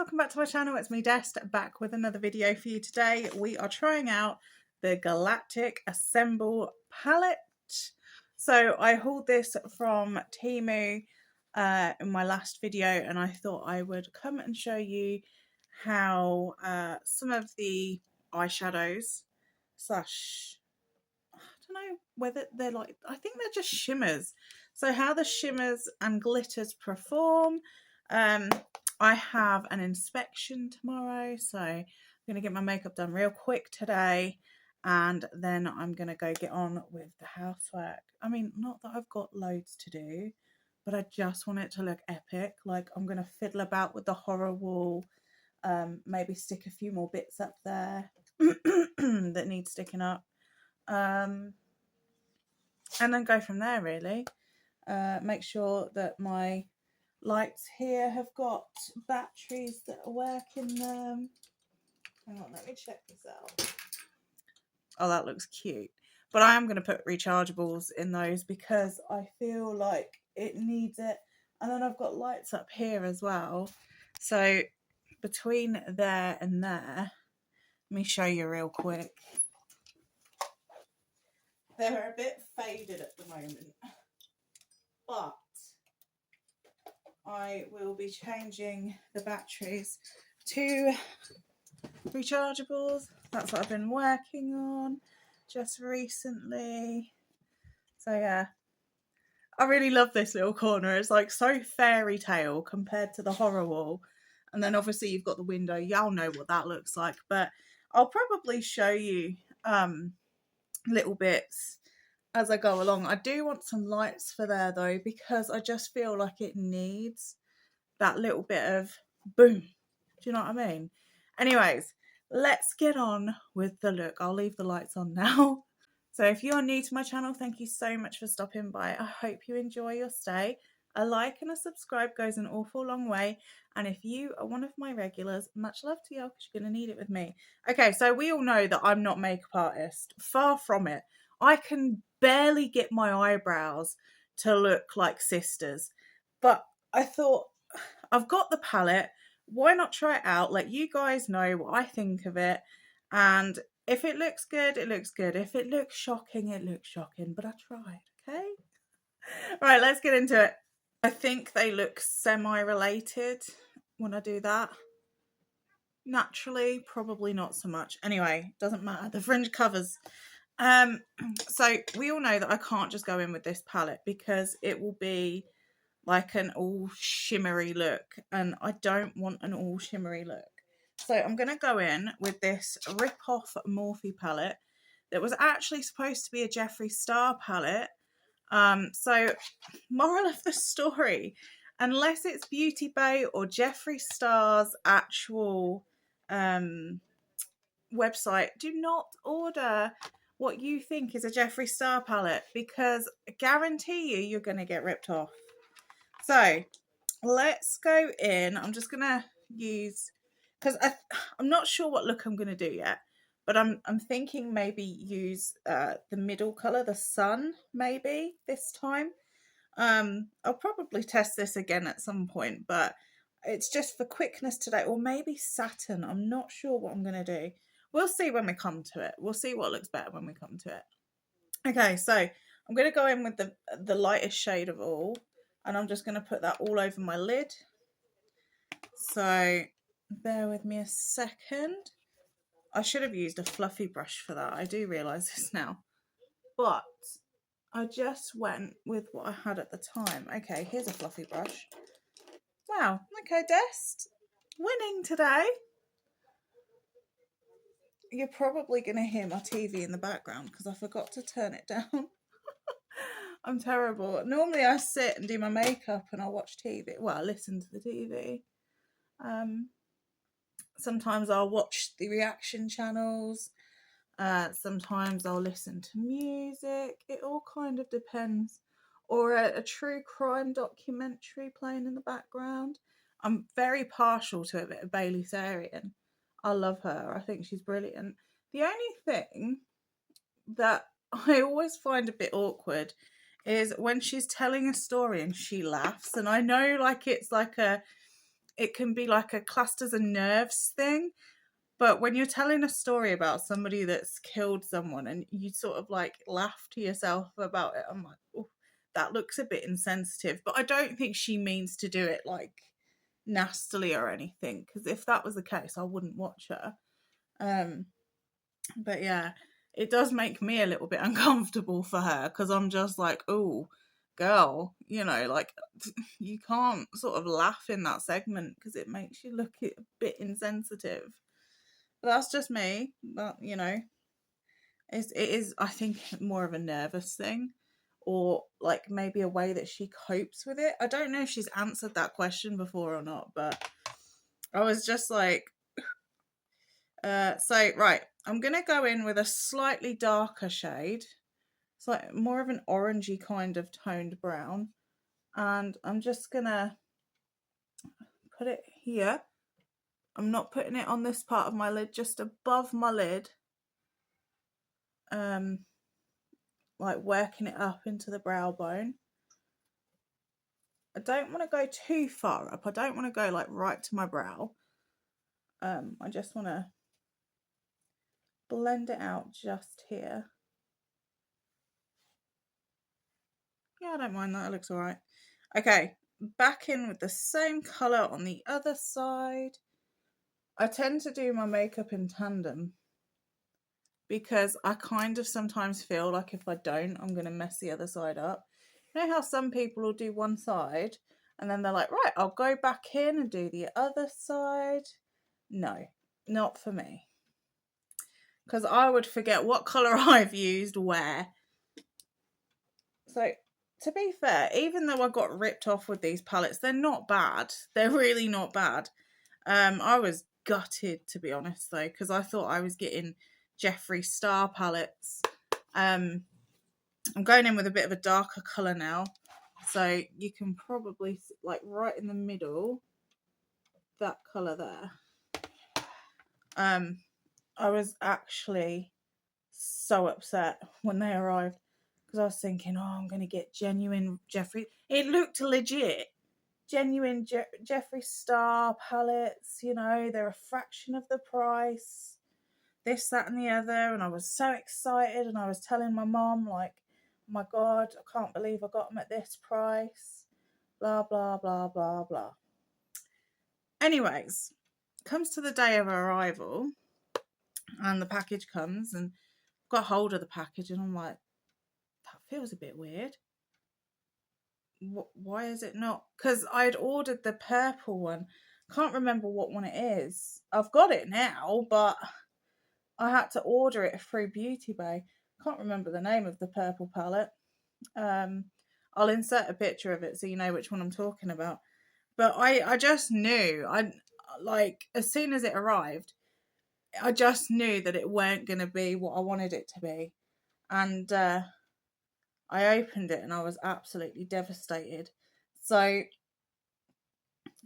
welcome back to my channel. It's me, Dest, back with another video for you today. We are trying out the Galactic Assemble palette. So I hauled this from Temu in my last video, and I thought I would come and show you how some of the eyeshadows slash, I don't know whether they're like, I think they're just shimmers. So how the shimmers and glitters perform. I have an inspection tomorrow, so I'm going to get my makeup done real quick today, and then I'm going to go get on with the housework. I mean, not that I've got loads to do, but I just want it to look epic. Like, I'm going to fiddle about with the horror wall, maybe stick a few more bits up there that need sticking up, and then go from there, really. Make sure that my lights here have got batteries that are working them. Hang on, let me check this out. Oh, that looks cute. But I am going to put rechargeables in those because I feel like it needs it. And then I've got lights up here as well. So between there and there, let me show you real quick. They're a bit faded at the moment, but I will be changing the batteries to rechargeables. That's what I've been working on just recently. So yeah, I really love this little corner. It's like so fairy tale compared to the horror wall. And then obviously you've got the window. Y'all know what that looks like. But I'll probably show you little bits as I go along. I do want some lights for there though, because I just feel like it needs that little bit of boom. Do you know what I mean? Anyways, let's get on with the look. I'll leave the lights on now. So if you are new to my channel, thank you so much for stopping by. I hope you enjoy your stay. A like and a subscribe goes an awful long way. And if you are one of my regulars, much love to you because you're going to need it with me. Okay, so we all know that I'm not a makeup artist. Far from it. I can barely get my eyebrows to look like sisters. But I thought, I've got the palette. Why not try it out? Let you guys know what I think of it. And if it looks good, it looks good. If it looks shocking, it looks shocking. But I tried, okay? Right, let's get into it. I think they look semi-related when I do that. Naturally, probably not so much. Anyway, doesn't matter. The fringe covers. So we all know that I can't just go in with this palette because it will be like an all shimmery look, and I don't want an all shimmery look. So I'm going to go in with this rip-off Morphe palette that was actually supposed to be a Jeffree Star palette. So moral of the story, unless it's Beauty Bay or Jeffree Star's actual website, do not order what you think is a Jeffree Star palette, because I guarantee you you're going to get ripped off. So let's go in. I'm just going to use, because I'm not sure what look I'm going to do yet, but I'm thinking maybe use the middle colour, the sun, maybe this time. I'll probably test this again at some point, but it's just for quickness today, or maybe Saturn. I'm not sure what I'm going to do. We'll see when we come to it. We'll see what looks better when we come to it. Okay, so I'm going to go in with the lightest shade of all, and I'm just going to put that all over my lid. So bear with me a second. I should have used a fluffy brush for that. I do realise this now. But I just went with what I had at the time. Okay, here's a fluffy brush. Wow, okay, Dest. Winning today. You're probably going to hear my TV in the background because I forgot to turn it down. I'm terrible. Normally I sit and do my makeup and I watch TV. Well, I listen to the TV. Sometimes I'll watch the reaction channels. Sometimes I'll listen to music. It all kind of depends. Or a true crime documentary playing in the background. I'm very partial to a bit of Bailey Sarian. I love her. I think she's brilliant. The only thing that I always find a bit awkward is when she's telling a story and she laughs. And I know, like, it's like a it can be like a classed as a nerves thing. But when you're telling a story about somebody that's killed someone and you sort of like laugh to yourself about it, I'm like, oh, that looks a bit insensitive. But I don't think she means to do it like nastily or anything, because if that was the case, I wouldn't watch her. But yeah, it does make me a little bit uncomfortable for her, because I'm just like, oh, girl, you know, like you can't sort of laugh in that segment because it makes you look a bit insensitive. But that's just me. But you know, it is, I think, more of a nervous thing, or like maybe a way that she copes with it. I don't know if she's answered that question before or not, but I was just like, so right, I'm gonna go in with a slightly darker shade. It's like more of an orangey kind of toned brown, and I'm just gonna put it here. I'm not putting it on this part of my lid, just above my lid. Like working it up into the brow bone. I don't want to go too far up. I don't want to go like right to my brow. I just want to blend it out just here. Yeah, I don't mind that. It looks all right. Okay, back in with the same colour on the other side. I tend to do my makeup in tandem because I kind of sometimes feel like if I don't, I'm going to mess the other side up. You know how some people will do one side and then they're like, right, I'll go back in and do the other side. No, not for me. Because I would forget what colour I've used where. So, to be fair, even though I got ripped off with these palettes, they're not bad. They're really not bad. I was gutted, to be honest, though, because I thought I was getting Jeffree Star palettes. I'm going in with a bit of a darker colour now. So you can probably, like right in the middle, that colour there. I was actually so upset when they arrived because I was thinking, oh, I'm going to get genuine Jeffree. It looked legit. Genuine Jeffree Star palettes, you know, they're a fraction of the price. This, that, and the other. And I was so excited, and I was telling my mom, like, oh my God, I can't believe I got them at this price. Blah, blah, blah, blah, blah. Anyways, comes to the day of arrival, and the package comes, and I've got hold of the package, and I'm like, that feels a bit weird. Why is it not? Because I'd ordered the purple one. Can't remember what one it is. I've got it now, but I had to order it through Beauty Bay. Can't remember the name of the purple palette. I'll insert a picture of it so you know which one I'm talking about. But I just knew, like, as soon as it arrived, I just knew that it weren't going to be what I wanted it to be. And I opened it and I was absolutely devastated. So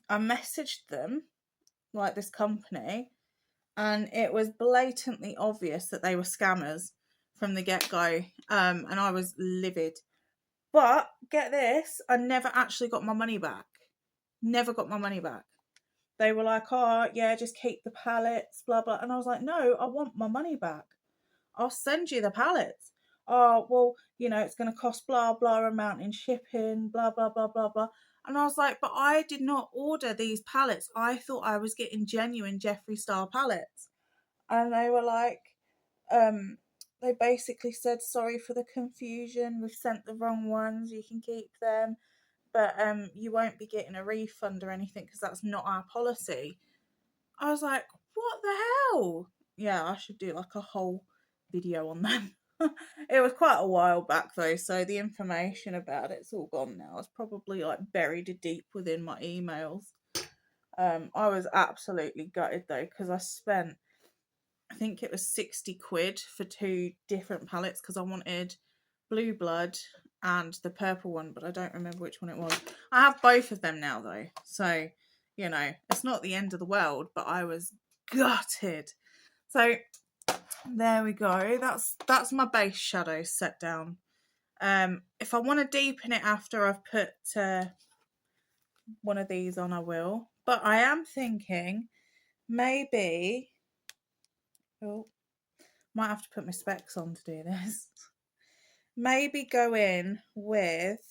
I messaged them, like this company, and it was blatantly obvious that they were scammers from the get-go. And I was livid. But get this, I never actually got my money back. Never got my money back. They were like, oh, yeah, just keep the palettes, blah, blah. And I was like, no, I want my money back. I'll send you the palettes. Oh, well, you know, it's going to cost blah, blah amount in shipping, blah, blah, blah, blah, blah. And I was like, but I did not order these palettes. I thought I was getting genuine Jeffree Star palettes. And they were like, they basically said, sorry for the confusion. We've sent the wrong ones. You can keep them. But you won't be getting a refund or anything because that's not our policy. I was like, what the hell? Yeah, I should do like a whole video on them. It was quite a while back though, so the information about it's all gone now. It's probably like buried deep within my emails. I was absolutely gutted though because I spent, I think it was 60 quid for 2 different palettes because I wanted Blue Blood and the purple one, but I don't remember which one it was. I have both of them now though, so you know, it's not the end of the world, but I was gutted. So there we go. That's my base shadow set down. If I want to deepen it after I've put one of these on, I will. But I am thinking maybe, oh, might have to put my specs on to do this. Maybe go in with,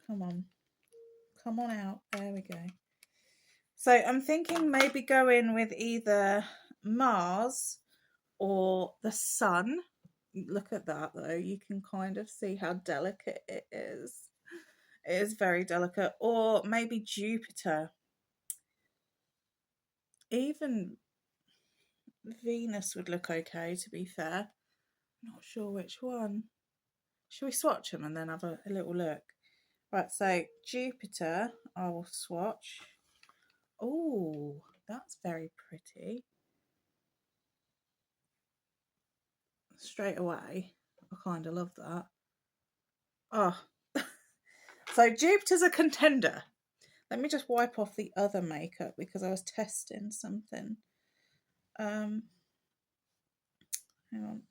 come on out, there we go. So I'm thinking maybe go in with either Mars or the sun. Look at that though, you can kind of see how delicate it is. It is very delicate. Or maybe Jupiter. Even Venus would look okay, to be fair. Not sure which one. Should we swatch them and then have a little look? Right, so Jupiter I will swatch. Oh, that's very pretty. Straight away, I kind of love that. Oh, so Jupiter's a contender. Let me just wipe off the other makeup because I was testing something. Hang on.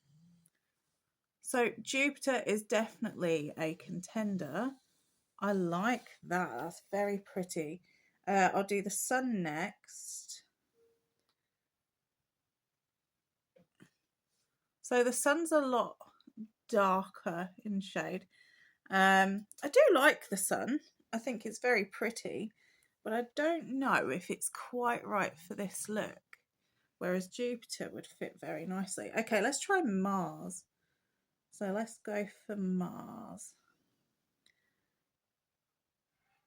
So Jupiter is definitely a contender. I like that. That's very pretty. I'll do the sun next. So the sun's a lot darker in shade. I do like the sun. I think it's very pretty, but I don't know if it's quite right for this look. Whereas Jupiter would fit very nicely. Okay, let's try Mars. So let's go for Mars.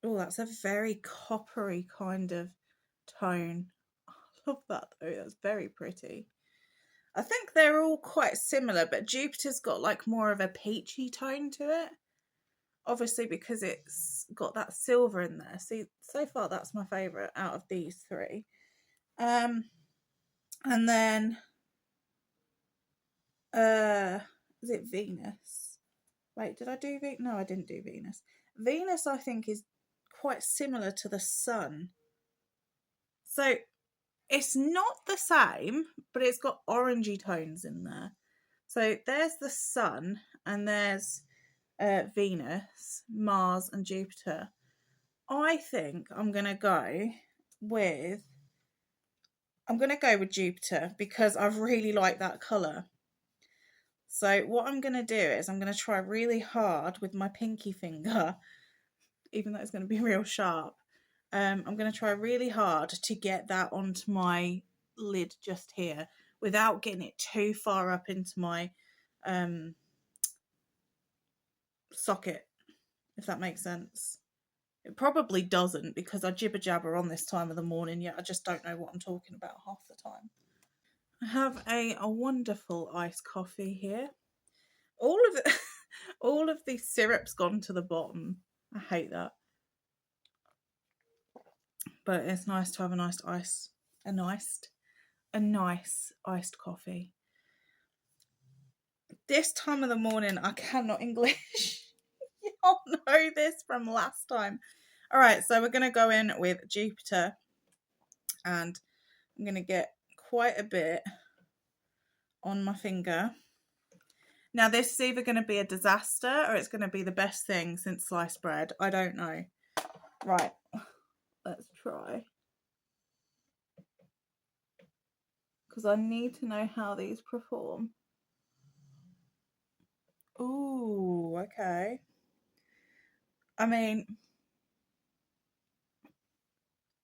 Oh, that's a very coppery kind of tone. I love that though, that's very pretty. I think they're all quite similar, but Jupiter's got like more of a peachy tone to it. Obviously because it's got that silver in there. See, so far that's my favourite out of these three. And then is it Venus? Wait, did I do Venus? No, I didn't do Venus. Venus I think is quite similar to the sun. So it's not the same, but it's got orangey tones in there. So there's the sun and there's Venus, Mars and Jupiter. I think I'm going to go with Jupiter because I really like that colour. So what I'm going to do is I'm going to try really hard with my pinky finger, even though it's going to be real sharp. I'm going to try really hard to get that onto my lid just here without getting it too far up into my socket, if that makes sense. It probably doesn't because I jibber jabber on this time of the morning, yet I just don't know what I'm talking about half the time. I have a wonderful iced coffee here. All of it, all of the syrup's gone to the bottom. I hate that. But it's nice to have a nice iced coffee. This time of the morning, I cannot English. Y'all know this from last time. All right, so we're going to go in with Jupiter and I'm going to get quite a bit on my finger. Now, this is either going to be a disaster or it's going to be the best thing since sliced bread. I don't know. Right, let's try. Because I need to know how these perform. Ooh, okay. I mean,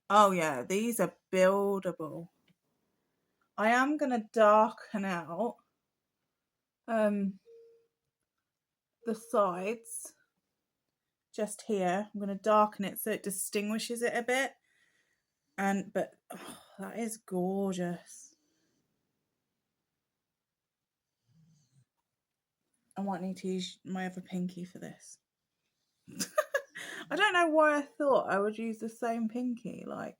oh yeah, these are buildable. I am going to darken out the sides just here. I'm going to darken it so it distinguishes it a bit. But oh, that is gorgeous. I might need to use my other pinky for this. I don't know why I thought I would use the same pinky. Like,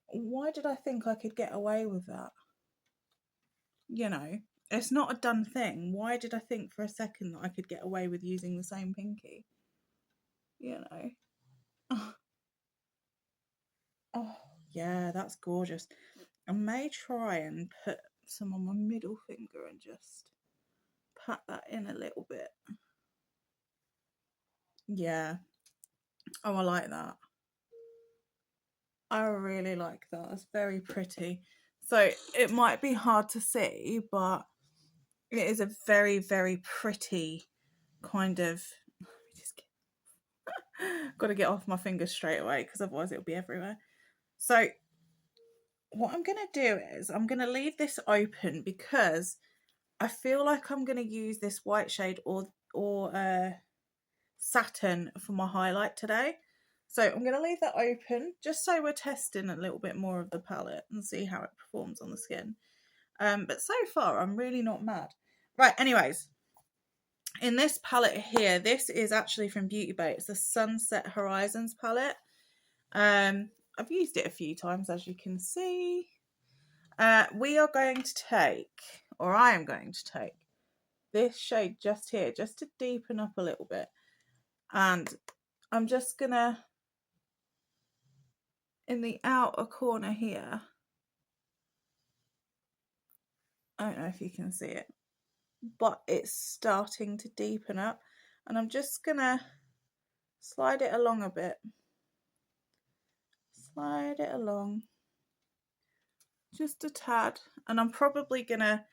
why did I think I could get away with that? You know, it's not a done thing. Why did I think for a second that I could get away with using the same pinky? You know. Oh, yeah, that's gorgeous. I may try and put some on my middle finger and just pat that in a little bit. Yeah. Oh, I like that. I really like that. It's very pretty. So it might be hard to see, but it is a very, very pretty kind of... Got to get off my fingers straight away because otherwise it'll be everywhere. So what I'm going to do is I'm going to leave this open because I feel like I'm going to use this white shade or satin for my highlight today. So I'm going to leave that open just so we're testing a little bit more of the palette and see how it performs on the skin. But so far I'm really not mad. Right, anyways, in this palette here, this is actually from Beauty Bay. It's the Sunset Horizons palette. I've used it a few times, as you can see. We are going to take, or I am going to take, this shade just here, just to deepen up a little bit. And I'm just gonna, in the outer corner here, I don't know if you can see it, but it's starting to deepen up. And I'm just gonna slide it along a bit. Slide it along. Just a tad. And I'm probably gonna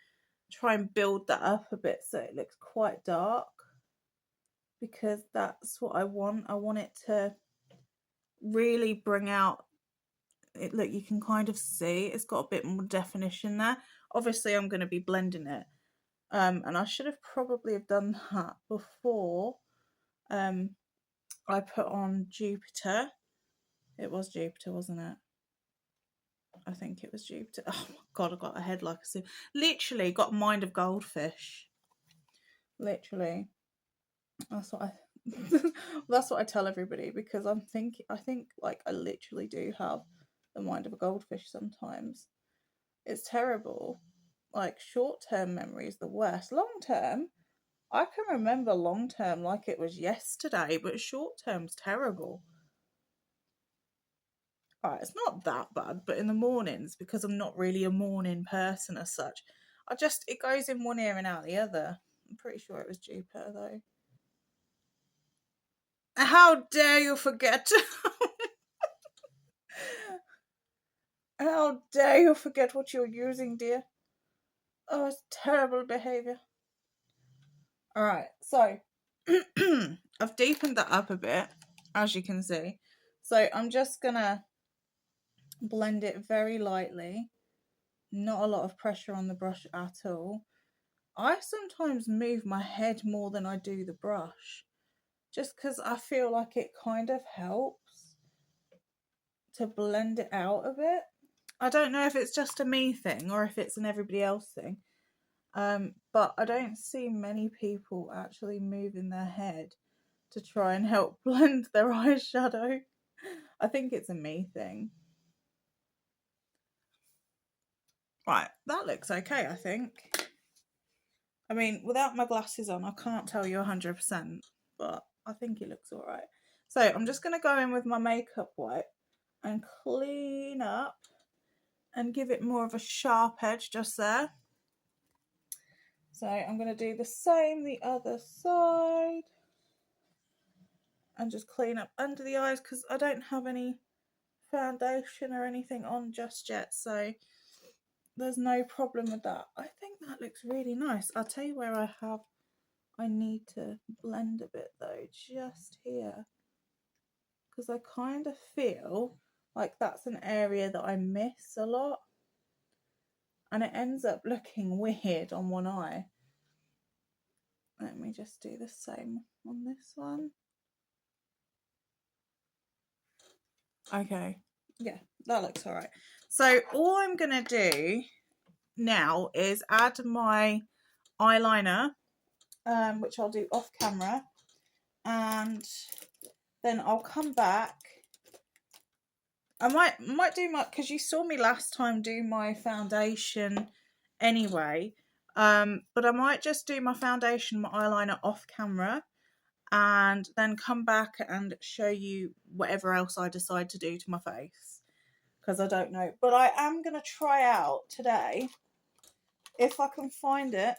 try and build that up a bit so it looks quite dark, because that's what I want. I want it to really bring out it. Look, you can kind of see it's got a bit more definition there. Obviously I'm going to be blending it, and I should have probably have done that before I put on Jupiter. It was Jupiter, wasn't it? I think it was Jupiter. Oh my god, I got a head like a soup. Literally got a mind of goldfish. Literally. That's what I that's what I tell everybody, because I think like I literally do have the mind of a goldfish sometimes. It's terrible. Like, short-term memory is the worst. Long-term, I can remember long-term like it was yesterday, but short-term's terrible. Right, it's not that bad, but in the mornings, because I'm not really a morning person as such, it goes in one ear and out the other. I'm pretty sure it was Jupiter though. How dare you forget? How dare you forget what you're using, dear? Oh, it's terrible behaviour. Alright, so I've deepened that up a bit, as you can see. So I'm just gonna blend it very lightly. Not a lot of pressure on the brush at all. I sometimes move my head more than I do the brush, just because I feel like it kind of helps to blend it out a bit. I don't know if it's just a me thing or if it's an everybody else thing, but I don't see many people actually moving their head to try and help blend their eyeshadow. I think it's a me thing. Right, that looks okay, I think. I mean, without my glasses on, I can't tell you 100%, but I think it looks all right. So I'm just going to go in with my makeup wipe and clean up and give it more of a sharp edge just there. So I'm going to do the same the other side and just clean up under the eyes, because I don't have any foundation or anything on just yet, so there's no problem with that. I think that looks really nice. I'll tell you where I need to blend a bit though, just here, because I kind of feel like that's an area that I miss a lot and it ends up looking weird on one eye. Let me just do the same on this one. Okay, yeah, that looks all right. So all I'm gonna do now is add my eyeliner, which I'll do off camera, and then I'll come back. I might do my, because you saw me last time do my foundation anyway, but I might just do my foundation, my eyeliner off camera, and then come back and show you whatever else I decide to do to my face, because I don't know. But I am going to try out today, if I can find it,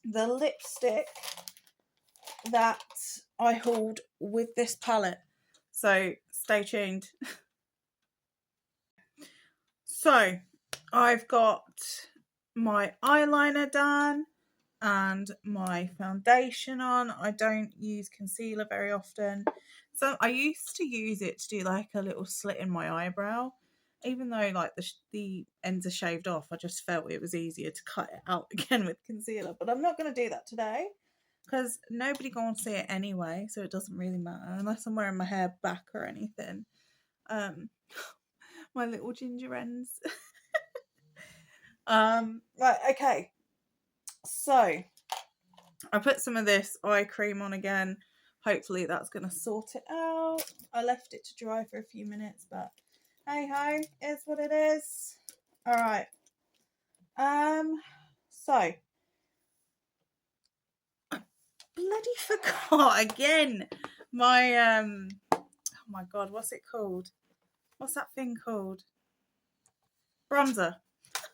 the lipstick that I hauled with this palette. So stay tuned. So I've got my eyeliner done and my foundation on. I don't use concealer very often. So I used to use it to do like a little slit in my eyebrow. Even though like the ends are shaved off, I just felt it was easier to cut it out again with concealer. But I'm not going to do that today because nobody going to see it anyway, so it doesn't really matter unless I'm wearing my hair back or anything. My little ginger ends. Right, okay. So I put some of this eye cream on again. Hopefully that's going to sort it out. I left it to dry for a few minutes, but hey ho, is what it is. All right. So I bloody forgot again my oh my god, what's it called? What's that thing called? Bronzer.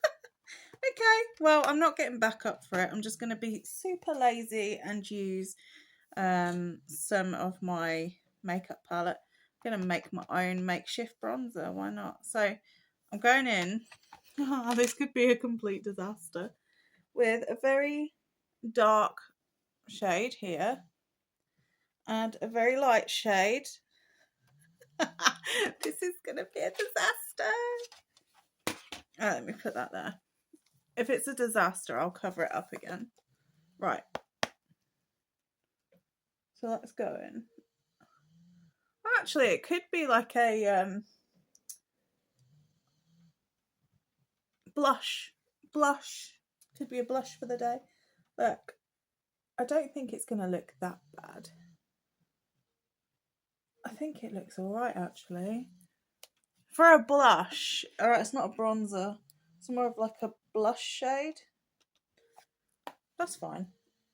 Okay, well, I'm not getting back up for it. I'm just going to be super lazy and use some of my makeup palette. I'm going to make my own makeshift bronzer. Why not? So I'm going in. Oh, this could be a complete disaster. With a very dark shade here and a very light shade. This is going to be a disaster. Oh, let me put that there. If it's a disaster, I'll cover it up again. Right. So let's go in. Actually, it could be like a blush. Blush. Could be a blush for the day. Look, I don't think it's going to look that bad. I think it looks alright, actually. For a blush, alright, it's not a bronzer. It's more of like a blush shade. That's fine.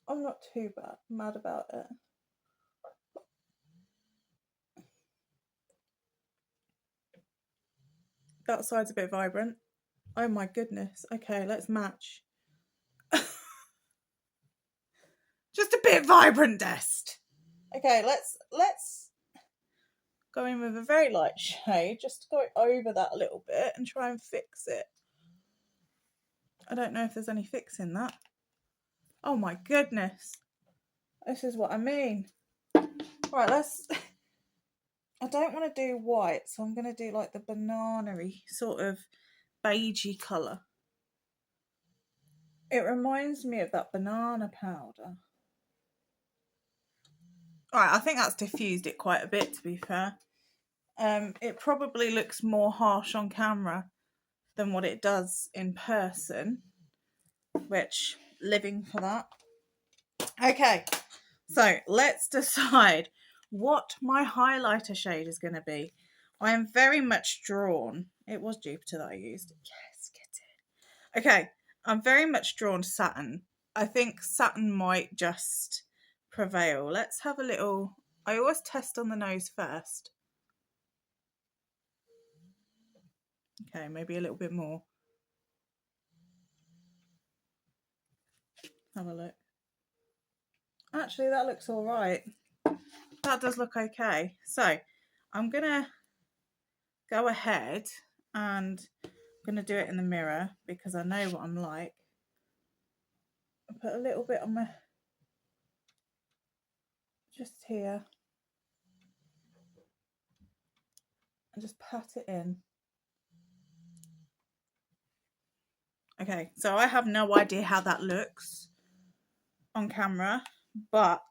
I'm not too mad about it. That side's a bit vibrant. Oh my goodness. Okay, let's match. Just a bit vibrant, Dest. Okay, let's go in with a very light shade, just to go over that a little bit and try and fix it. I don't know if there's any fixing that. Oh my goodness. This is what I mean. Right, let's... I don't want to do white, so I'm going to do like the banana-y sort of beigey colour. It reminds me of that banana powder. Alright, I think that's diffused it quite a bit, to be fair. It probably looks more harsh on camera than what it does in person, which, living for that. Okay, so let's decide what my highlighter shade is going to be. I am very much drawn. It was Jupiter that I used. Yes, get it. Okay, I'm very much drawn to satin. I think satin might just prevail. Let's have a little... I always test on the nose first. Okay, maybe a little bit more. Have a look. Actually, that looks all right. That does look okay. So I'm going to go ahead and I'm going to do it in the mirror because I know what I'm like. I'll put a little bit on my... just here. And just pat it in. Okay, so I have no idea how that looks on camera, but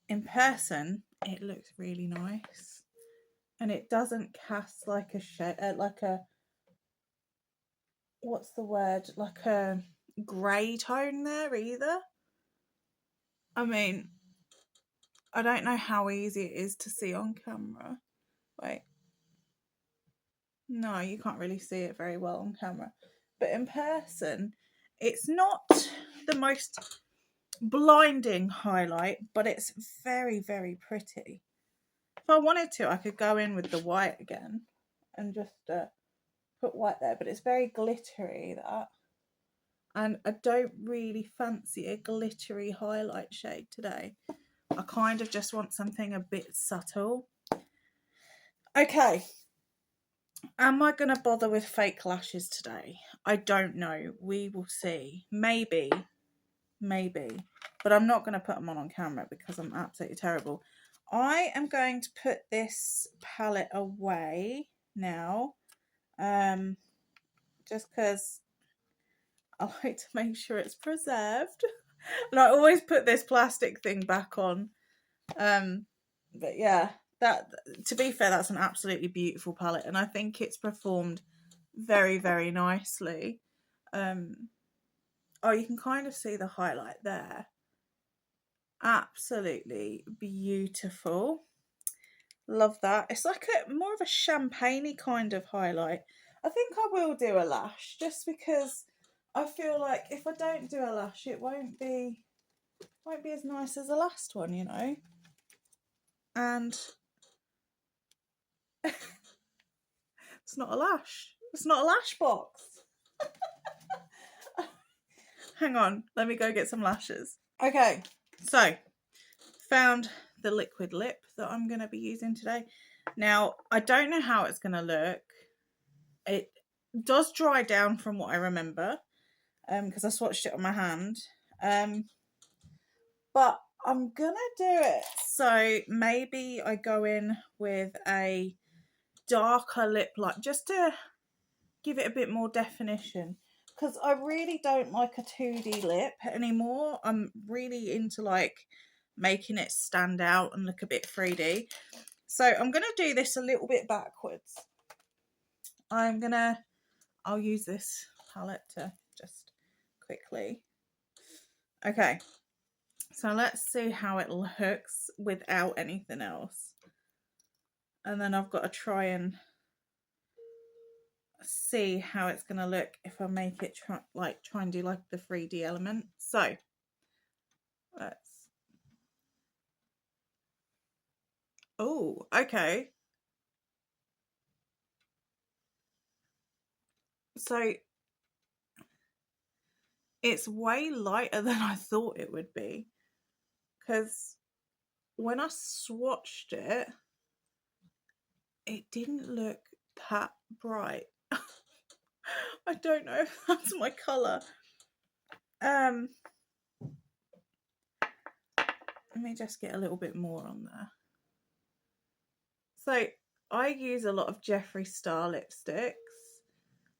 in person it looks really nice. And it doesn't cast like a shade, like a... what's the word? Like a grey tone there either. I mean, I don't know how easy it is to see on camera. Wait. No, you can't really see it very well on camera. But in person, it's not the most blinding highlight, but it's very, very pretty. If I wanted to, I could go in with the white again and just put white there. But it's very glittery, that. And I don't really fancy a glittery highlight shade today. I kind of just want something a bit subtle. Okay, Am I going to bother with fake lashes today? I don't know. We will see. Maybe. But I'm not going to put them on camera because I'm absolutely terrible. I am going to put this palette away now. Just because I like to make sure it's preserved. And I always put this plastic thing back on. But yeah, that, to be fair, that's an absolutely beautiful palette, and I think it's performed very, very nicely. Oh, you can kind of see the highlight there. Absolutely beautiful. Love that. It's like more of a champagne-y kind of highlight. I think I will do a lash just because I feel like if I don't do a lash, it won't be as nice as the last one, you know. And it's not a lash. It's not a lash box. Hang on, let me go get some lashes. Okay, so found the liquid lip that I'm going to be using today. Now, I don't know how it's going to look. It does dry down from what I remember, because I swatched it on my hand. But I'm going to do it. So maybe I go in with a darker lip light just to give it a bit more definition, because I really don't like a 2D lip anymore. I'm really into like making it stand out and look a bit 3D. So I'm going to do this a little bit backwards. I'll use this palette to just quickly. Okay, so let's see how it looks without anything else. And then I've got to try and see how it's going to look if I make it try and do like the 3D element. So let's, oh, okay. So it's way lighter than I thought it would be, because when I swatched it, it didn't look that bright. I don't know if that's my colour. Let me just get a little bit more on there. So I use a lot of Jeffree Star lipsticks,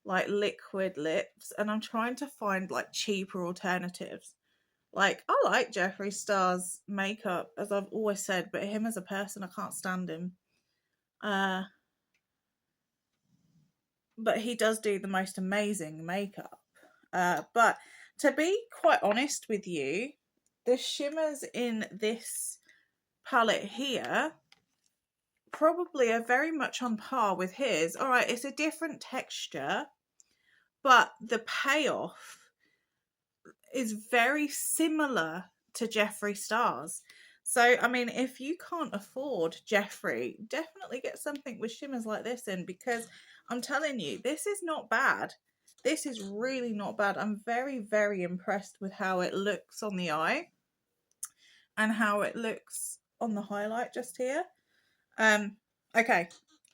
like liquid lips, and I'm trying to find like cheaper alternatives. Like, I like Jeffree Star's makeup, as I've always said, but him as a person, I can't stand him. But he does do the most amazing makeup. But to be quite honest with you, the shimmers in this palette here probably are very much on par with his. All right, it's a different texture, but the payoff is very similar to Jeffree Star's. So, I mean, if you can't afford Jeffree, definitely get something with shimmers like this in, because I'm telling you, this is not bad. This is really not bad. I'm very, very impressed with how it looks on the eye and how it looks on the highlight just here. Okay,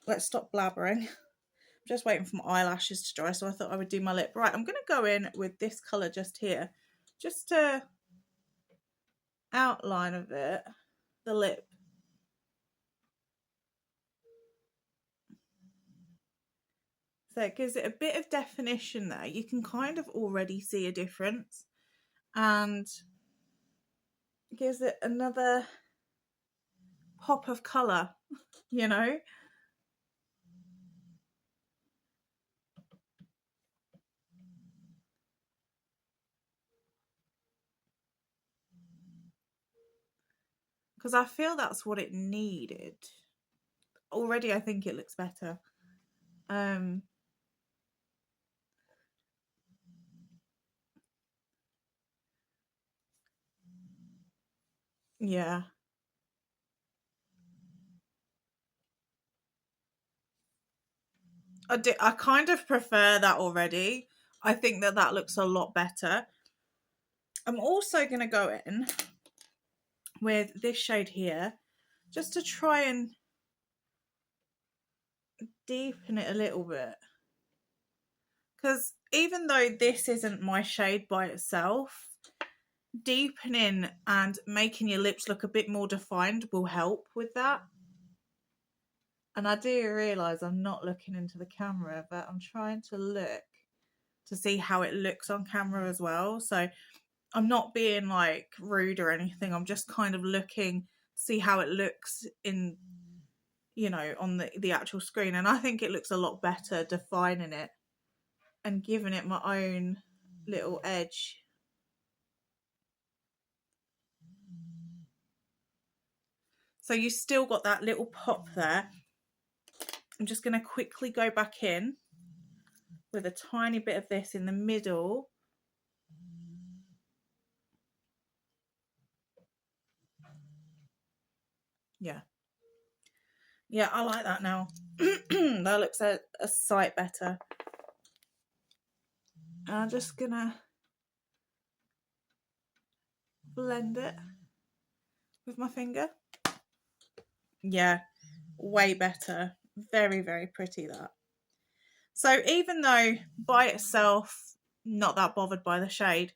let's stop blabbering. I'm just waiting for my eyelashes to dry, so I thought I would do my lip. Right, I'm going to go in with this colour just here, just to outline of it, the lip. So it gives it a bit of definition there. You can kind of already see a difference, and gives it another pop of colour, you know. Because I feel that's what it needed. Already I think it looks better. Yeah. I kind of prefer that already. I think that looks a lot better. I'm also going to go in with this shade here, just to try and deepen it a little bit. Because even though this isn't my shade by itself, deepening and making your lips look a bit more defined will help with that. And I do realise I'm not looking into the camera, but I'm trying to look to see how it looks on camera as well. So I'm not being like rude or anything. I'm just kind of looking to see how it looks in, you know, on the actual screen. And I think it looks a lot better defining it and giving it my own little edge. So you still got that little pop there. I'm just going to quickly go back in with a tiny bit of this in the middle. Yeah. Yeah, I like that now. That looks a sight better. And I'm just going to blend it with my finger. Yeah, way better. Very, very pretty, that. So even though by itself, not that bothered by the shade,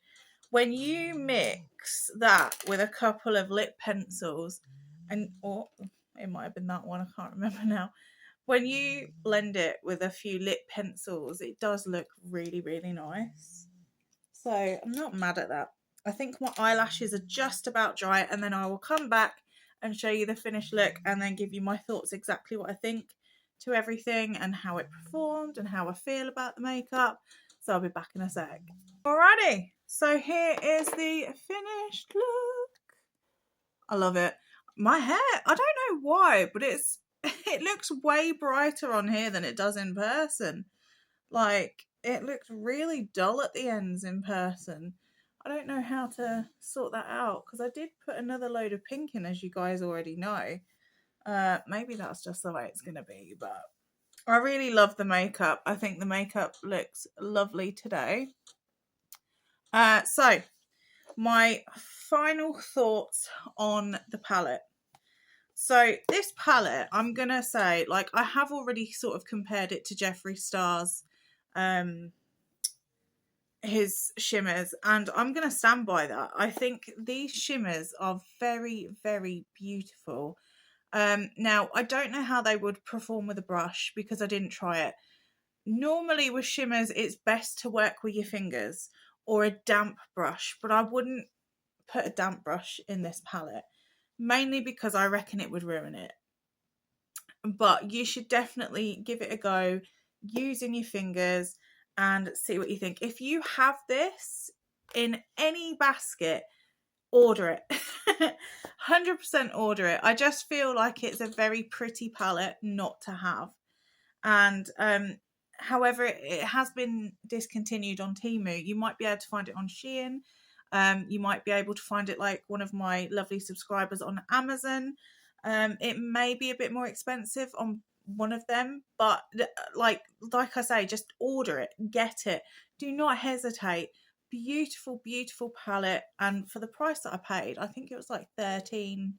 when you mix that with a couple of lip pencils, and or it might have been that one, I can't remember now. When you blend it with a few lip pencils, it does look really, really nice. So I'm not mad at that. I think my eyelashes are just about dry, and then I will come back and show you the finished look and then give you my thoughts, exactly what I think to everything and how it performed and how I feel about the makeup. So I'll be back in a sec. Alrighty, so here is the finished look. I love it. My hair, I don't know why, but it looks way brighter on here than it does in person. Like, it looks really dull at the ends in person. I don't know how to sort that out because I did put another load of pink in, as you guys already know. Maybe that's just the way it's going to be, but I really love the makeup. I think the makeup looks lovely today. So my final thoughts on the palette. So this palette, I'm going to say, like, I have already sort of compared it to Jeffree Star's his shimmers, and I'm going to stand by that. I think these shimmers are very, very beautiful. Now, I don't know how they would perform with a brush because I didn't try it. Normally with shimmers, it's best to work with your fingers or a damp brush, but I wouldn't put a damp brush in this palette, mainly because I reckon it would ruin it. But you should definitely give it a go using your fingers and see what you think. If you have this in any basket, order it. 100% order it. I just feel like it's a very pretty palette not to have. And however, it has been discontinued on Temu. You might be able to find it on Shein. You might be able to find it, like one of my lovely subscribers, on Amazon. It may be a bit more expensive on one of them, but like I say, just order it, get it. Do not hesitate. Beautiful, beautiful palette, and for the price that I paid, I think it was like £13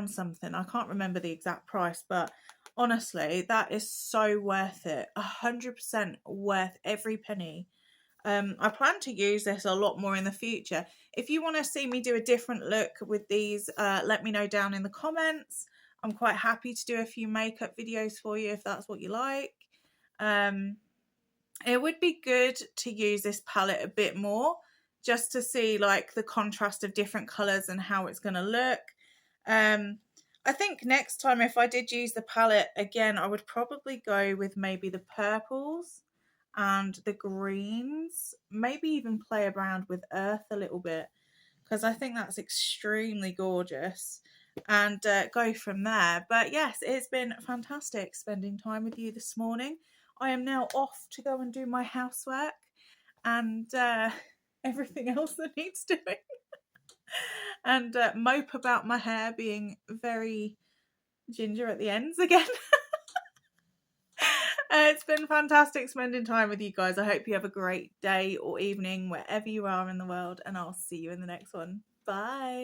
something. I can't remember the exact price, but honestly, that is so worth it. 100% worth every penny. I plan to use this a lot more in the future. If you want to see me do a different look with these, let me know down in the comments. I'm quite happy to do a few makeup videos for you if that's what you like. It would be good to use this palette a bit more, just to see like the contrast of different colours and how it's going to look. I think next time, if I did use the palette again, I would probably go with maybe the purples and the greens, maybe even play around with earth a little bit, because I think that's extremely gorgeous, and go from there. But yes, it's been fantastic spending time with you this morning. I am now off to go and do my housework and everything else that needs doing. And mope about my hair being very ginger at the ends again. It's been fantastic spending time with you guys. I hope you have a great day or evening wherever you are in the world, and I'll see you in the next one. Bye.